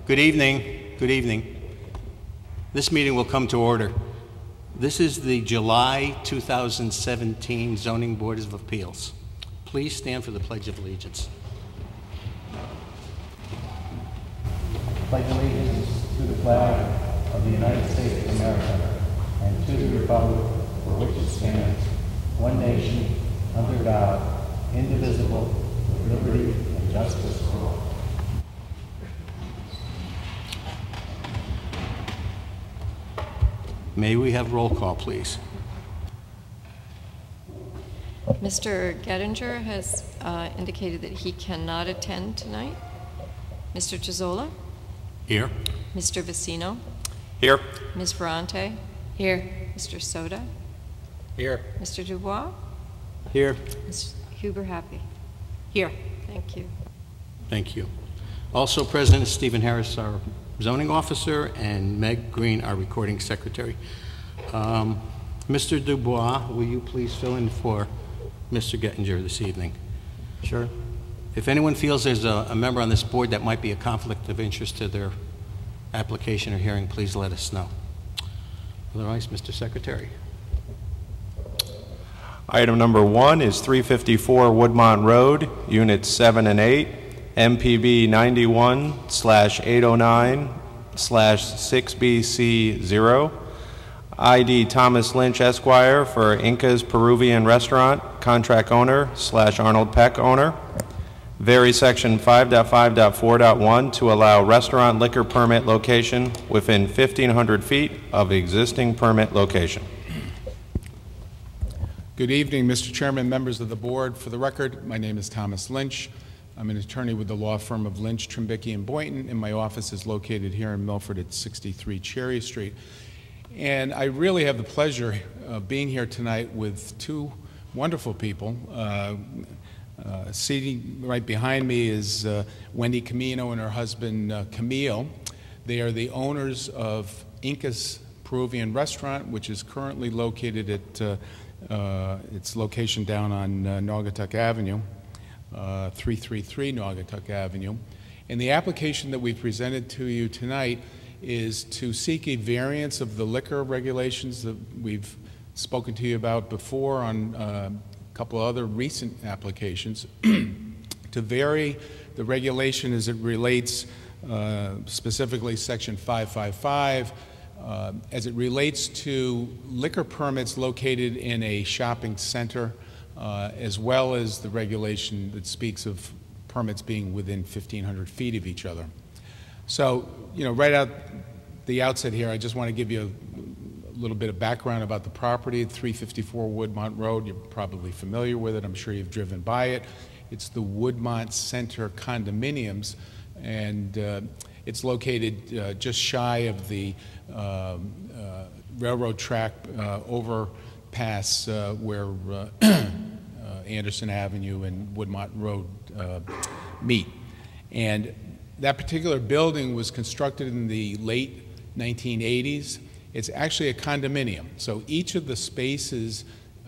Good evening. Good evening. This meeting will come to order. This is the July 2017 Zoning Board of Appeals. Please stand for the Pledge of Allegiance. Pledge allegiance to the flag of the United States of America and to the republic for which it stands, one nation, under God, indivisible, with liberty and justice for all. May we have roll call, please? Mr. Gettinger has indicated that he cannot attend tonight. Mr. Chizola? Here. Mr. Vicino? Here. Ms. Ferrante? Here. Mr. Soda? Here. Mr. Dubois? Here. Ms. Huber Happy? Here. Thank you. Thank you. Also present is Stephen Harris, our zoning officer, and Meg Green, our recording secretary. Mr. Dubois, will you please fill in for Mr. Gettinger this evening? Sure. If anyone feels there's a member on this board that might be a conflict of interest to their application or hearing, please let us know. Otherwise, Mr. Secretary. Item number 1 is 354 Woodmont Road, Units 7 and 8, MPB 91/809/6BC0. ID Thomas Lynch Esquire for Inca's Peruvian Restaurant, contract owner / Arnold Peck owner. Vary section 5.5.4.1 to allow restaurant liquor permit location within 1,500 feet of existing permit location. Good evening, Mr. Chairman, members of the board. For the record, my name is Thomas Lynch. I'm an attorney with the law firm of Lynch, Trimbicki, and Boynton, and my office is located here in Milford at 63 Cherry Street. And I really have the pleasure of being here tonight with two wonderful people. Sitting right behind me is Wendy Camino and her husband Camille. They are the owners of Inca's Peruvian Restaurant, which is currently located at its location down on Naugatuck Avenue, 333 Naugatuck Avenue. And the application that we presented to you tonight is to seek a variance of the liquor regulations that we've spoken to you about before on a couple of other recent applications, to vary the regulation as it relates specifically section 555 as it relates to liquor permits located in a shopping center, as well as the regulation that speaks of permits being within 1,500 feet of each other. So, you know, right out the outset here, I just want to give you a little bit of background about the property. 354 Woodmont Road, you're probably familiar with it. I'm sure you've driven by it. It's the Woodmont Center condominiums, and it's located just shy of the railroad track overpass where Anderson Avenue and Woodmont Road meet. And that particular building was constructed in the late 1980s. It's actually a condominium. So each of the spaces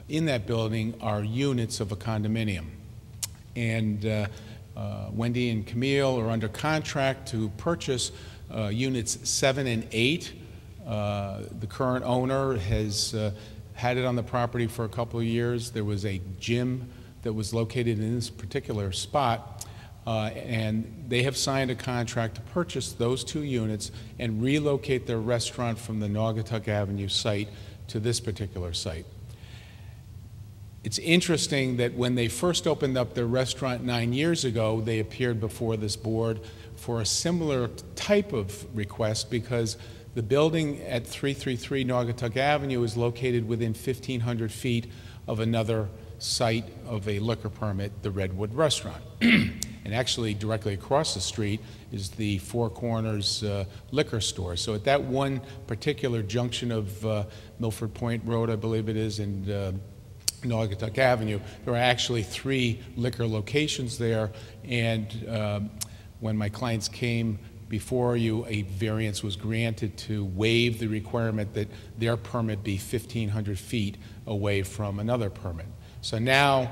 in that building are units of a condominium. And Wendy and Camille are under contract to purchase units 7 and 8. The current owner has had it on the property for a couple of years. There was a gym that was located in this particular spot, and they have signed a contract to purchase those 2 units and relocate their restaurant from the Naugatuck Avenue site to this particular site. It's interesting that when they first opened up their restaurant 9 years ago, they appeared before this board for a similar type of request, because the building at 333 Naugatuck Avenue is located within 1,500 feet of another site of a liquor permit, the Redwood Restaurant. And actually directly across the street is the Four Corners liquor store. So at that one particular junction of Milford Point Road, I believe it is, and Naugatuck Avenue, there are actually 3 liquor locations there. And when my clients came before you, a variance was granted to waive the requirement that their permit be 1,500 feet away from another permit. So now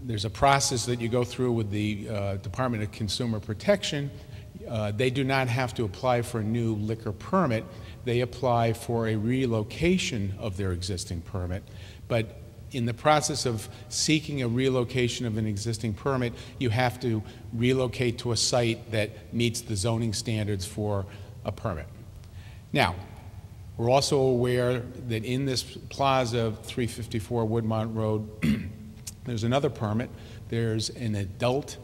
there's a process that you go through with the Department of Consumer Protection they do not have to apply for a new liquor permit. They apply for a relocation of their existing permit. But in the process of seeking a relocation of an existing permit, you have to relocate to a site that meets the zoning standards for a permit. Now, we're also aware that in this plaza, 354 Woodmont Road, there's another permit. There's an adult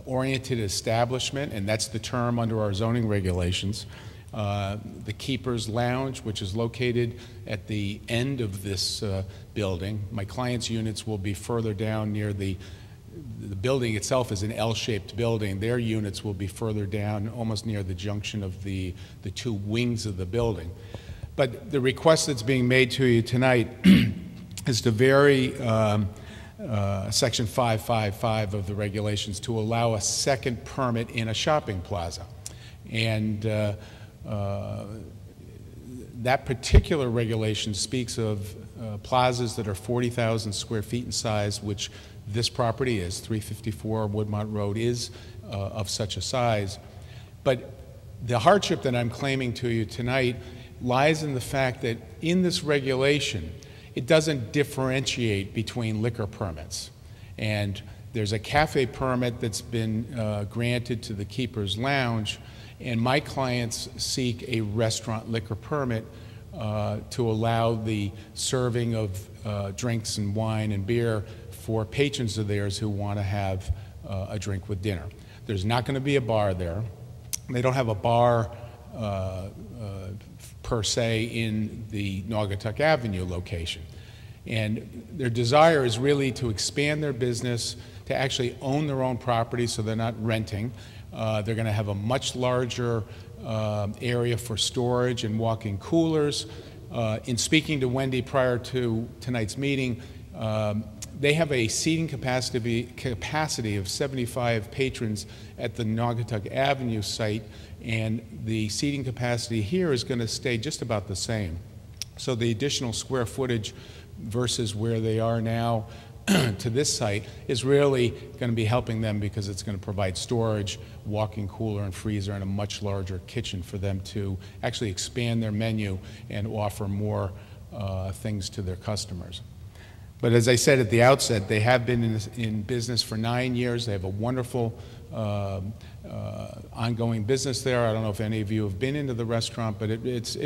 oriented establishment, and that's the term under our zoning regulations. The Keeper's Lounge, which is located at the end of this building. My client's units will be further down near the building itself is an L-shaped building. Their units will be further down, almost near the junction of the two wings of the building. But the request that's being made to you tonight is to vary Section 555 of the regulations to allow a second permit in a shopping plaza. And that particular regulation speaks of plazas that are 40,000 square feet in size, which this property is. 354 Woodmont Road is of such a size. But the hardship that I'm claiming to you tonight lies in the fact that in this regulation, it doesn't differentiate between liquor permits. And there's a cafe permit that's been granted to the Keeper's Lounge, and my clients seek a restaurant liquor permit to allow the serving of drinks and wine and beer for patrons of theirs who want to have a drink with dinner. There's not going to be a bar there. They don't have a bar per se in the Naugatuck Avenue location. And their desire is really to expand their business, to actually own their own property so they're not renting. They're going to have a much larger area for storage and walk-in coolers. In speaking to Wendy prior to tonight's meeting, they have a seating capacity of 75 patrons at the Naugatuck Avenue site, and the seating capacity here is going to stay just about the same. So the additional square footage versus where they are now to this site is really going to be helping them because it's going to provide storage, walk-in cooler and freezer, and a much larger kitchen for them to actually expand their menu and offer more things to their customers. But as I said at the outset, they have been in business for 9 years. They have a wonderful ongoing business there. I don't know if any of you have been into the restaurant, but it's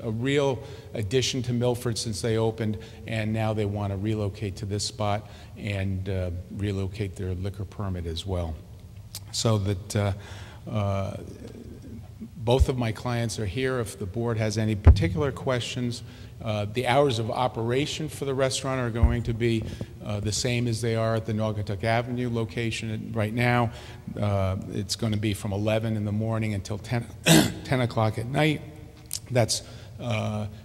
a real addition to Milford since they opened, and now they want to relocate to this spot and relocate their liquor permit as well. So that both of my clients are here. If the board has any particular questions, the hours of operation for the restaurant are going to be the same as they are at the Naugatuck Avenue location right now. It's going to be from 11 in the morning until 10 o'clock at night. That's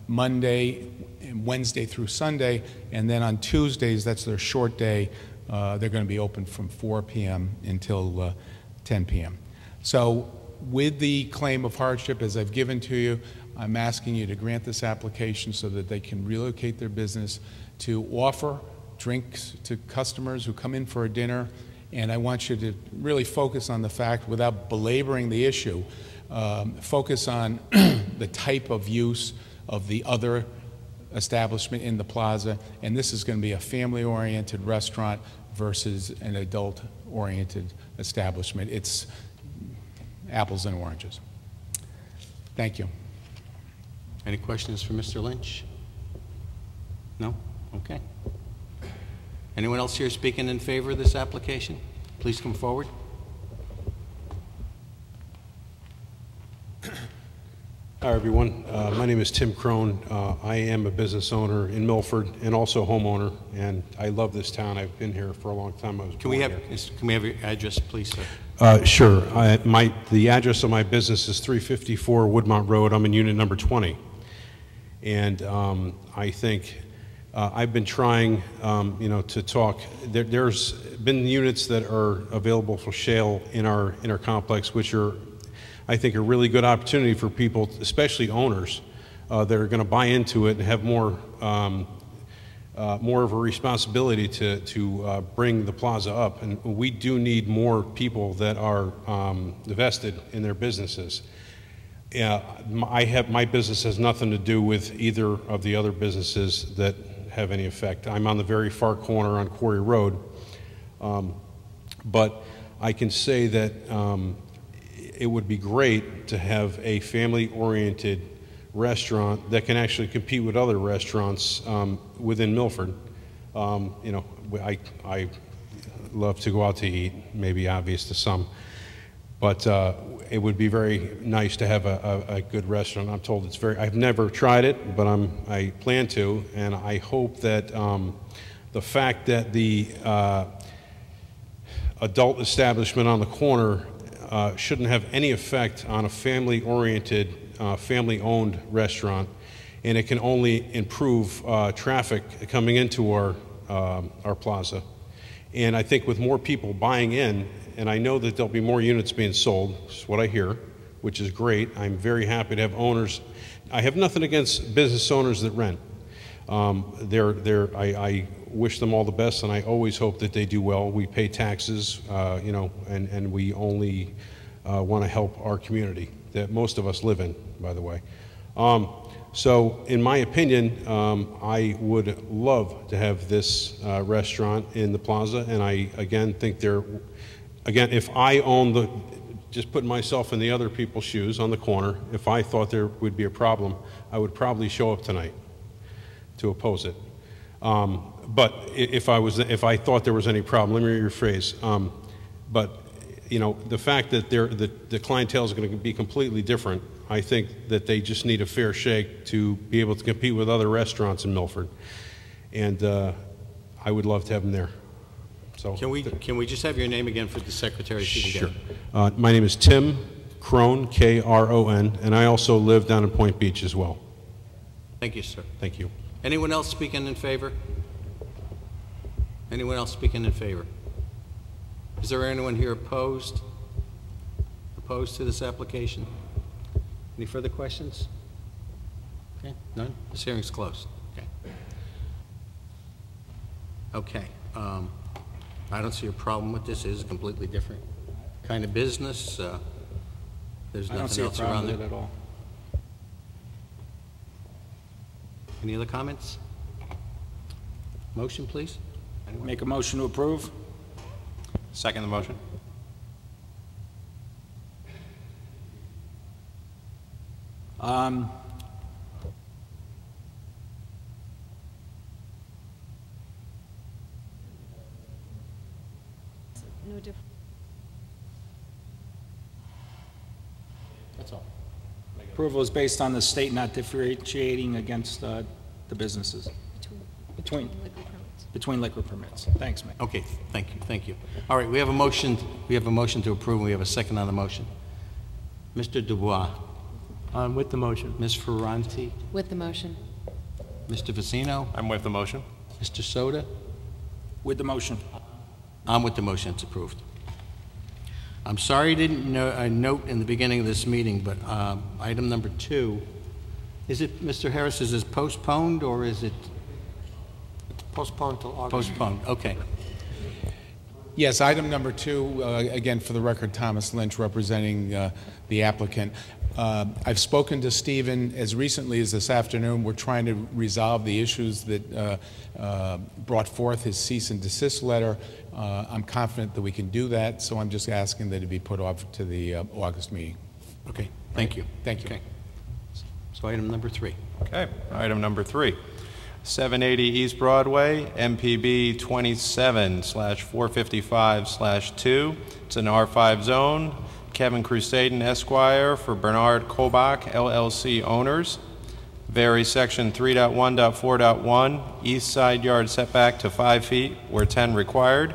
Monday and Wednesday through Sunday. And then on Tuesdays, that's their short day. They're going to be open from 4 p.m. until 10 p.m. So with the claim of hardship, as I've given to you, I'm asking you to grant this application so that they can relocate their business to offer drinks to customers who come in for a dinner. And I want you to really focus on the fact, without belaboring the issue, focus on the type of use of the other establishment in the plaza. And this is going to be a family-oriented restaurant versus an adult-oriented establishment. It's apples and oranges. Thank you. Any questions for Mr. Lynch? No? Okay. Anyone else here speaking in favor of this application? Please come forward. Hi, everyone. My name is Tim Crone. I am a business owner in Milford and also homeowner, and I love this town. I've been here for a long time. Can we have your address, please, sir? Sure. The address of my business is 354 Woodmont Road. I'm in unit number 20. And I think I've been trying, to talk. There's been units that are available for sale in our complex, which are, I think, a really good opportunity for people, especially owners, that are going to buy into it and have more more of a responsibility to bring the plaza up. And we do need more people that are vested in their businesses. My business has nothing to do with either of the other businesses that have any effect. I'm on the very far corner on Quarry Road. But I can say that it would be great to have a family-oriented restaurant that can actually compete with other restaurants within Milford. You know, I love to go out to eat, maybe obvious to some, but it would be very nice to have a good restaurant. I'm told it's I've never tried it, but I plan to, and I hope that the fact that the adult establishment on the corner shouldn't have any effect on a family-oriented, family-owned restaurant, and it can only improve traffic coming into our plaza. And I think with more people buying in, and I know that there'll be more units being sold, is what I hear, which is great. I'm very happy to have owners. I have nothing against business owners that rent. I wish them all the best, and I always hope that they do well. We pay taxes, you know, and we only want to help our community that most of us live in, by the way. So in my opinion, I would love to have this restaurant in the plaza, and I, again, think again, if I own just putting myself in the other people's shoes on the corner, if I thought there would be a problem, I would probably show up tonight to oppose it. But if I thought there was any problem, let me rephrase. But you know, the fact that the clientele is going to be completely different, I think that they just need a fair shake to be able to compete with other restaurants in Milford, and I would love to have them there. So can we just have your name again for the secretary? Sure. My name is Tim Crone, K-R-O-N, and I also live down in Point Beach as well. Thank you, sir. Thank you. Anyone else speaking in favor? Anyone else speaking in favor? Is there anyone here opposed? Opposed to this application? Any further questions? Okay, none? This hearing's closed. Okay. Okay. I don't see a problem with this. It is completely different kind of business. There's nothing else around there at all. Any other comments? Motion, please. Anyone? Make a motion to approve. Second the motion. No different. That's all. Approval is based on the state not differentiating against the businesses. Between liquor permits. Thanks, Mayor. Okay, thank you. All right, we have a motion to approve, and we have a second on the motion. Mr. Dubois. With the motion. Ms. Ferranti. With the motion. Mr. Vicino. I'm with the motion. Mr. Soda. With the motion. I'm with the motion. It's approved. I'm sorry I didn't note in the beginning of this meeting, but item number 2, is it, Mr. Harris, is this postponed or is it? Postponed till August. Postponed, okay. Yes, item number 2, again, for the record, Thomas Lynch representing the applicant. I've spoken to Stephen as recently as this afternoon. We're trying to resolve the issues that brought forth his cease and desist letter. I'm confident that we can do that, so I'm just asking that it be put off to the August meeting. Okay, thank you. Thank you. Okay. So item number 3. Okay, item number 3. 780 East Broadway, MPB 27/455/2. It's an R5 zone. Kevin Crusaden, Esquire, for Bernard Kobach, LLC owners. Vary section 3.1.4.1, east side yard setback to 5 feet where 10 required.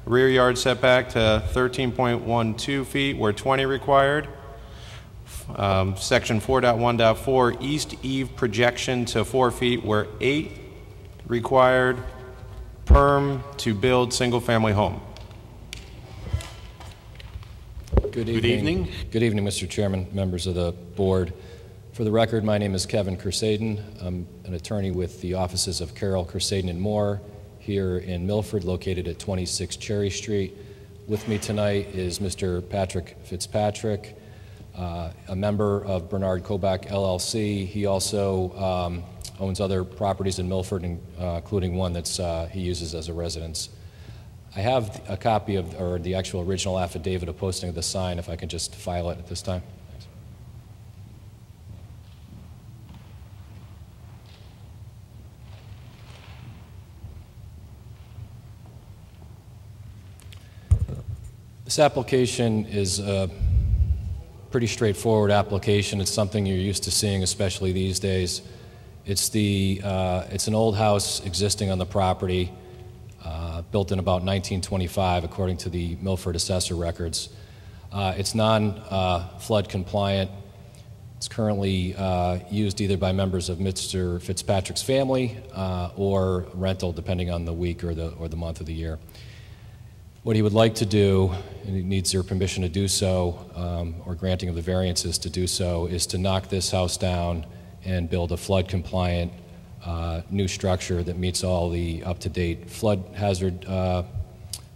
Rear yard setback to 13.12 feet where 20 required. Section 4.1.4, east eave projection to 4 feet where 8 required. Perm to build single-family home. Good evening. Good evening, Mr. Chairman, members of the board. For the record, my name is Kevin Kersaden. I'm an attorney with the offices of Carroll, Kersaden, and Moore here in Milford, located at 26 Cherry Street. With me tonight is Mr. Patrick Fitzpatrick, a member of Bernard Kobach LLC. He also owns other properties in Milford, including one that's he uses as a residence. I have a copy of, or the actual original affidavit of posting of the sign, if I can just file it at this time. Thanks. This application is a pretty straightforward application. It's something you're used to seeing, especially these days. It's an old house existing on the property, built in about 1925, according to the Milford assessor records. It's non-flood compliant. It's currently used either by members of Mr. Fitzpatrick's family or rental, depending on the week or the month of the year. What he would like to do, and he needs your permission to do so, or granting of the variances to do so, is to knock this house down and build a flood compliant new structure that meets all the up-to-date flood hazard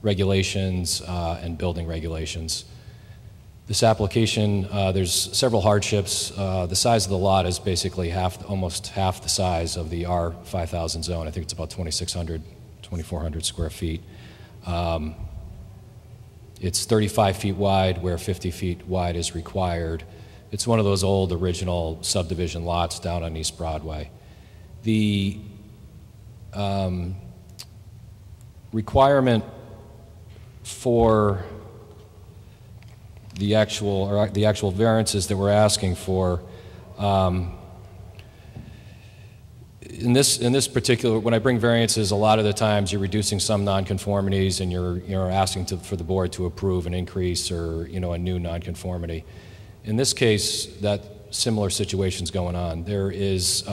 regulations and building regulations. This application, there's several hardships. The size of the lot is basically almost half the size of the R5000 zone. I think it's about 2,600, 2,400 square feet. It's 35 feet wide where 50 feet wide is required. It's one of those old original subdivision lots down on East Broadway. The requirement for the actual variances that we're asking for, in this particular, when I bring variances, a lot of the times you're reducing some nonconformities and you're asking for the board to approve an increase or a new nonconformity. In this case, that similar situation's going on. There is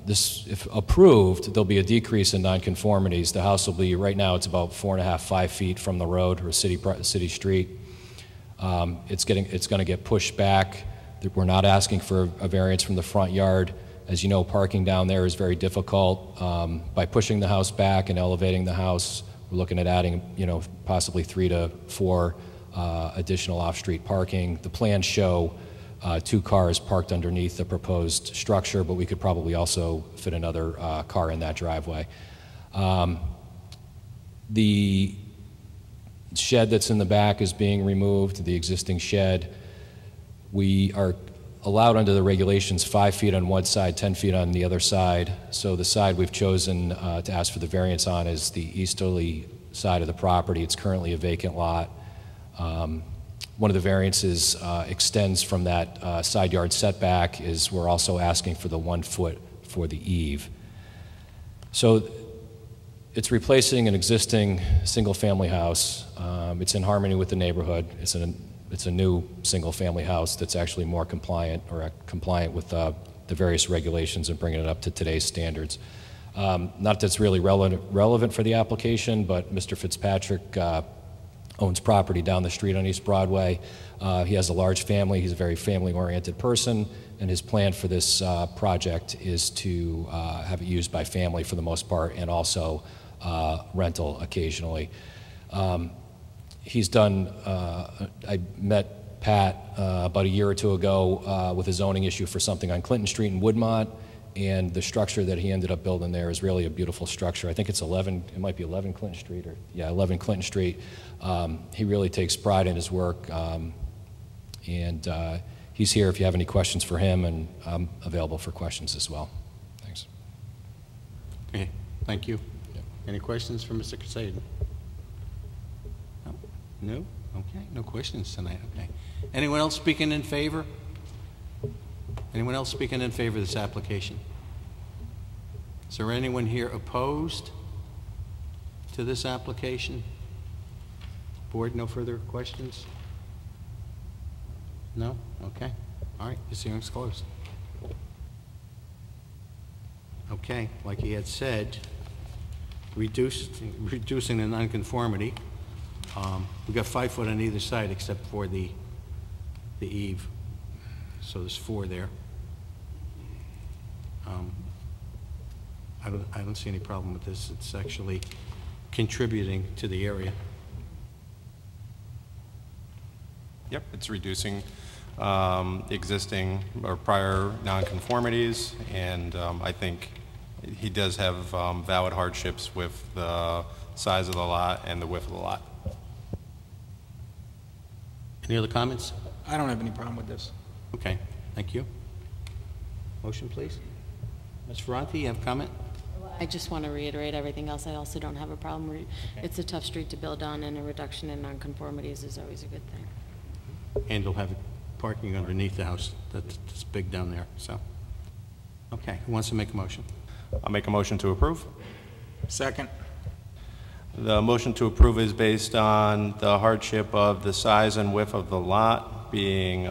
if approved, there'll be a decrease in nonconformities. The house will be, right now it's about 4.5, 5 feet from the road or city street. It's going to get pushed back. We're not asking for a variance from the front yard. As you know, parking down there is very difficult. By pushing the house back and elevating the house, we're looking at adding, possibly 3 to 4 additional off-street parking. The plans show 2 cars parked underneath the proposed structure, but we could probably also fit another car in that driveway. The shed that's in the back is being removed, the existing shed. We are allowed under the regulations 5 feet on one side, 10 feet on the other side. So the side we've chosen to ask for the variance on is the easterly side of the property. It's currently a vacant lot. One of the variances extends from that side yard setback. Is we're also asking for the 1 foot for the eave. So it's replacing an existing single-family house. It's in harmony with the neighborhood. It's a new single-family house that's actually more compliant or compliant with the various regulations and bringing it up to today's standards. Not that it's really relevant for the application, but Mr. Fitzpatrick owns property down the street on East Broadway. He has a large family. He's a very family-oriented person, and his plan for this project is to have it used by family for the most part and also rental occasionally. He's done, I met Pat about a year or two ago with a zoning issue for something on Clinton Street in Woodmont, and the structure that he ended up building there is really a beautiful structure. I think it's 11, it might be 11 Clinton Street, or yeah, 11 Clinton Street. He really takes pride in his work, and he's here if you have any questions for him, and I'm available for questions as well. Thanks. Okay, thank you. Yeah. Any questions for Mr. Casaden? No? Okay, no questions tonight, okay. Anyone else speaking in favor? Anyone else speaking in favor of this application? Is there anyone here opposed to this application? Board, no further questions? No? Okay. All right, this hearing's closed. Okay, like he had said, reducing the nonconformity. We've got 5 foot on either side except for the eave. So there's 4 there. I don't see any problem with this. It's actually contributing to the area. Yep, it's reducing existing or prior nonconformities, and I think he does have valid hardships with the size of the lot and the width of the lot. Any other comments? I don't have any problem with this. Okay, thank you. Motion, please. Ms. Ferranti, you have a comment? I just want to reiterate everything else. I also don't have a problem. It's a tough street to build on, and a reduction in nonconformities is always a good thing. And they'll have parking underneath the house. That's big down there, so. Okay, who wants to make a motion? I'll make a motion to approve. Second. The motion to approve is based on the hardship of the size and width of the lot being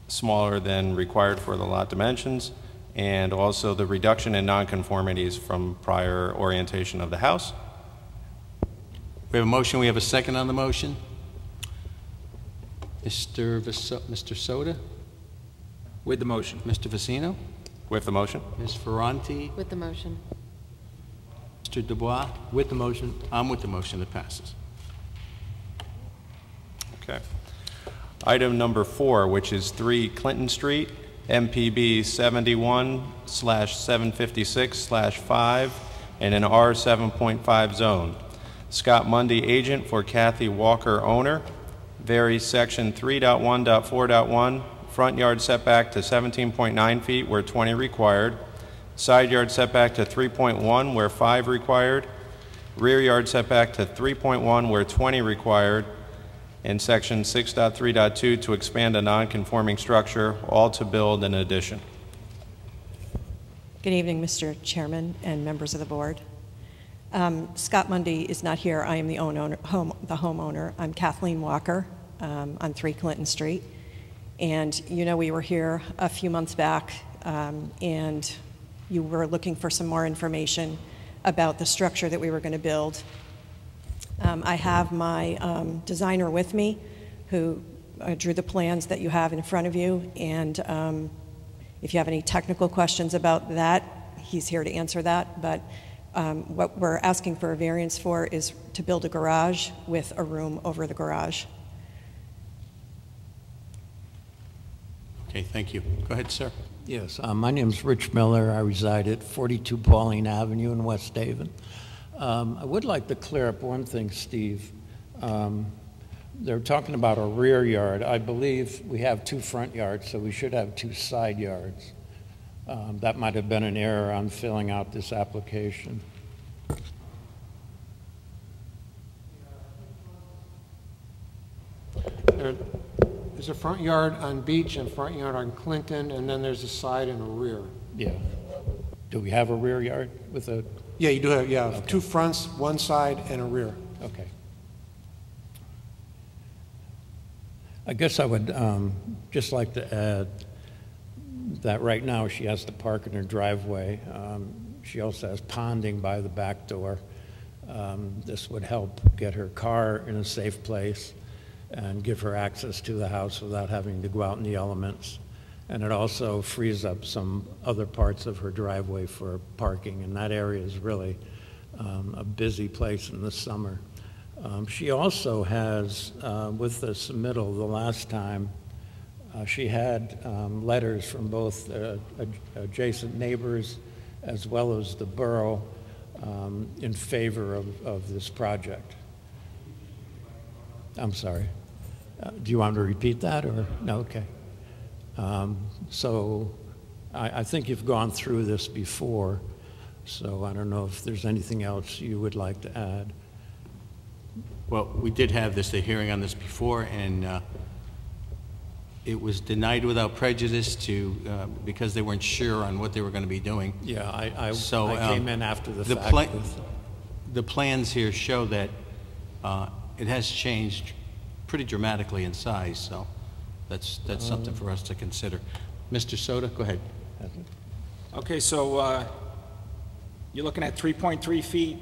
smaller than required for the lot dimensions, and also the reduction in nonconformities from prior orientation of the house. We have a motion. We have a second on the motion. Mr. Soda? With the motion. Mr. Vicino? With the motion. Ms. Ferranti? With the motion. Mr. Dubois? With the motion. I'm with the motion that passes. Okay. Item number 4, which is 3 Clinton Street, MPB 71/756/5, and an R7.5 zone. Scott Mundy, agent for Kathy Walker, owner. Varies section 3.1.4.1, front yard setback to 17.9 feet where 20 required, side yard setback to 3.1 where 5 required, rear yard setback to 3.1 where 20 required, and section 6.3.2 to expand a non-conforming structure, all to build an addition. Good evening, Mr. Chairman and members of the board. Scott Mundy is not here. I am the homeowner. I'm Kathleen Walker on 3 Clinton Street. And you know, we were here a few months back and you were looking for some more information about the structure that we were going to build. I have my designer with me who drew the plans that you have in front of you, and if you have any technical questions about that, he's here to answer that. But what we're asking for a variance for is to build a garage with a room over the garage. Okay, thank you. Go ahead, sir. Yes, my name is Rich Miller. I reside at 42 Pauline Avenue in West Haven. I would like to clear up one thing, Steve. They're talking about a rear yard. I believe we have 2 front yards, so we should have 2 side yards. That might have been an error on filling out this application. There's a front yard on Beach and front yard on Clinton, and then there's a side and a rear. Yeah. Do we have a rear yard with a... Yeah, you do have, yeah, Okay. 2 fronts, 1 side, and a rear. Okay. I guess I would just like to add that right now she has to park in her driveway. She also has ponding by the back door. This would help get her car in a safe place and give her access to the house without having to go out in the elements. And it also frees up some other parts of her driveway for parking, and that area is really a busy place in the summer. She also has, with the submittal the last time, she had letters from both adjacent neighbors as well as the borough in favor of this project. I'm sorry. Do you want me to repeat that, or no? Okay. So I think you've gone through this before, so I don't know if there's anything else you would like to add. Well, we did have the hearing on this before, and it was denied without prejudice because they weren't sure on what they were going to be doing. Yeah, I came in after the fact. The plans here show that it has changed pretty dramatically in size, so that's something for us to consider. Mr. Soda, go ahead. Okay, so you're looking at 3.3 feet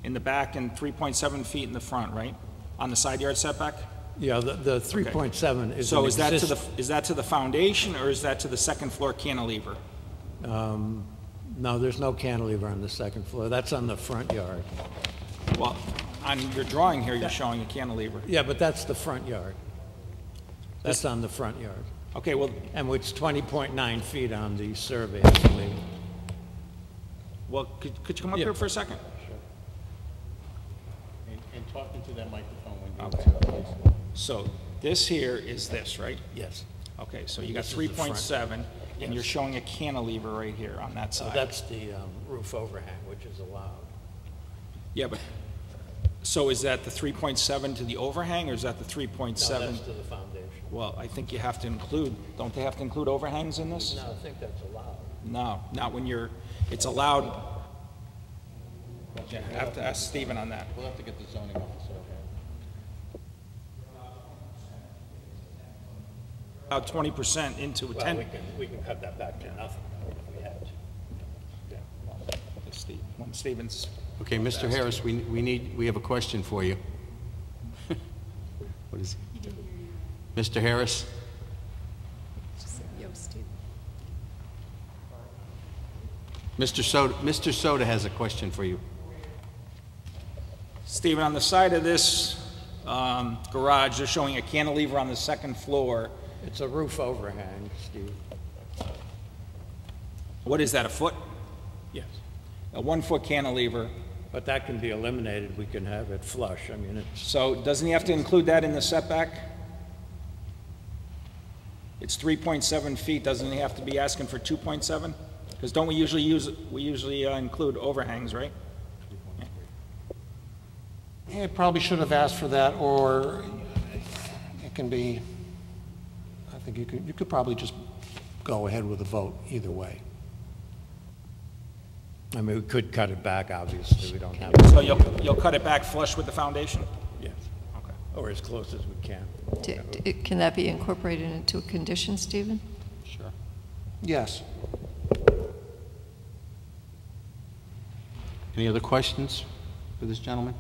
in the back and 3.7 feet in the front, right? On the side yard setback? Yeah, the 3.7 is So an is that to the foundation, or is that to the second floor cantilever? No, there's no cantilever on the second floor. That's on the front yard. Well, on your drawing here, you're showing a cantilever. Yeah, but that's the front yard. That's on the front yard. Okay, well, And it's 20.9 feet on the survey, I believe. well, could you come up Yeah. here for a second? And talking to that microphone when Okay. So this here is this, right? Yes. Okay, so you got This is the front. 3.7, and you're Yes. showing a cantilever right here on that So side. that's the roof overhang, which is allowed. Yeah, but, so is that the 3.7 to the overhang, or is that the No, 3.7? that's to the foundation. Well, I think you have to include, don't they have to include overhangs in this? No, I think that's allowed. No, not when you're, it's allowed. Yeah, I have to ask Stephen on that. We'll have to get the zoning officer. About 20% into a Well, 10. we can cut that back to nothing if we had to. When Stevens, Okay, Mr. Harris, we have a question for you. What is it? Mr. Harris? Mr. Soda has a question for you. Stephen, on the side of this garage, they're showing a cantilever on the second floor. It's a roof overhang, Steve. What is that, a foot? Yes. A 1-foot cantilever. But that can be eliminated. We can have it flush. I mean, it's, So doesn't he have to include that in the setback? It's 3.7 feet. Doesn't he have to be asking for 2.7? Because don't we usually include overhangs, right? Yeah, probably should have asked for that, or it can be, I think you could probably just go ahead with a vote either way. I mean, we could cut it back, obviously. We don't have So you'll cut it back flush with the foundation? Yes. Okay. Or as close as we can. Can that be incorporated into a condition, Stephen? Sure. Yes. Any other questions for this gentleman?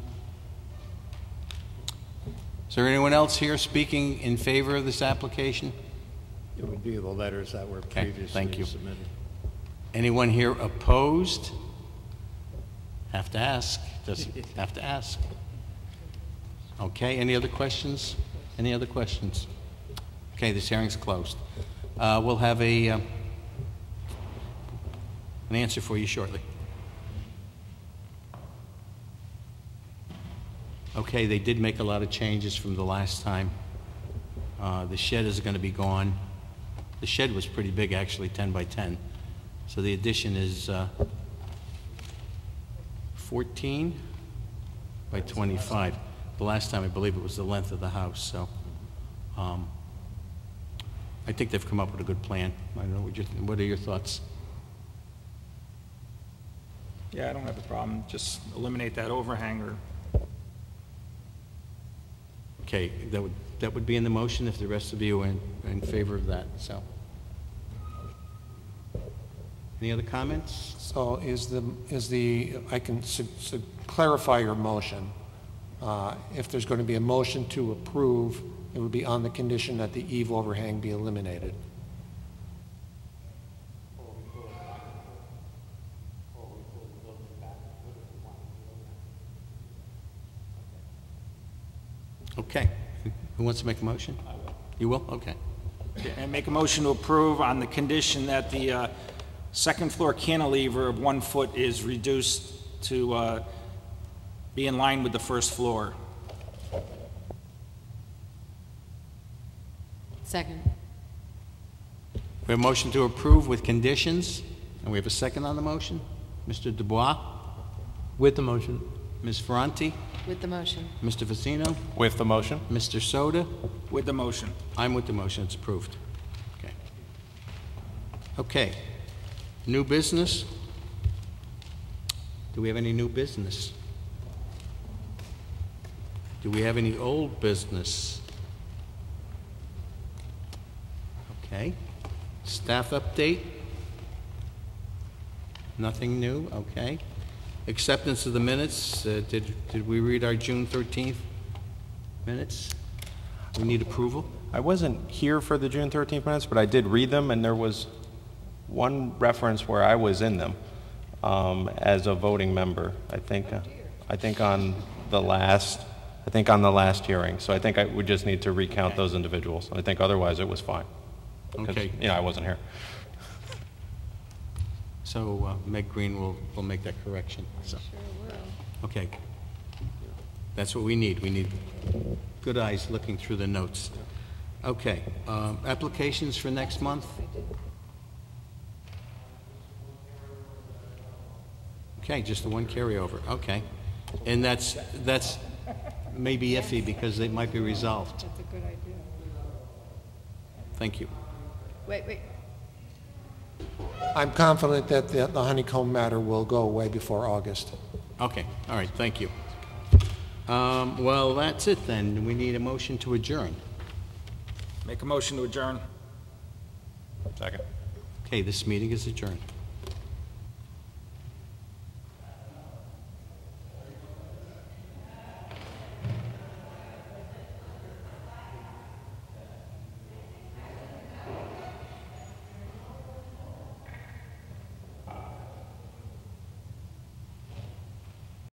Is there anyone else here speaking in favor of this application? It would be the letters that were Okay, previously thank you. submitted. Anyone here opposed? Have to ask. Just have to ask. Okay, any other questions? Any other questions? Okay, this hearing's closed. We'll have an answer for you shortly. Okay, they did make a lot of changes from the last time. The shed is going to be gone. The shed was pretty big, actually, 10 by 10. So the addition is 14 by 25. The last time, I believe it was the length of the house, so I think they've come up with a good plan. I don't know, what are your thoughts? Yeah, I don't have a problem. Just eliminate that overhang or... Okay, that would be in the motion if the rest of you are in favor of that, so. Any other comments? So I can clarify your motion. If there's going to be a motion to approve, it would be on the condition that the eave overhang be eliminated. Okay. Who wants to make a motion? I will. You will? Okay. And make a motion to approve on the condition that the second floor cantilever of 1 foot is reduced to be in line with the first floor. Second. We have a motion to approve with conditions, and we have a second on the motion. Mr. Dubois? With the motion. Ms. Ferranti? With the motion. Mr. Facino? With the motion? Mr. Soda? With the motion. I'm with the motion. It's approved. Okay. Okay. New business? Do we have any new business? Do we have any old business? Okay. Staff update? Nothing new? Okay. Acceptance of the minutes. Did we read our June 13th minutes? We need approval? I wasn't here for the June 13th minutes, but I did read them, and there was one reference where I was in them as a voting member. I think on the last hearing. So I think I would just need to recount those individuals. I think otherwise it was fine. Okay. Yeah, I wasn't here. So Meg Green will make that correction. So. Sure will. Okay. That's what we need. We need good eyes looking through the notes. Okay. Applications for next month? Okay, just the one carryover. Okay. And that's maybe iffy because they might be resolved. That's a good idea. Thank you. Wait. I'm confident that the honeycomb matter will go away before August. Okay. All right. Thank you. Well, that's it then. We need a motion to adjourn. Make a motion to adjourn. Second. Okay, this meeting is adjourned.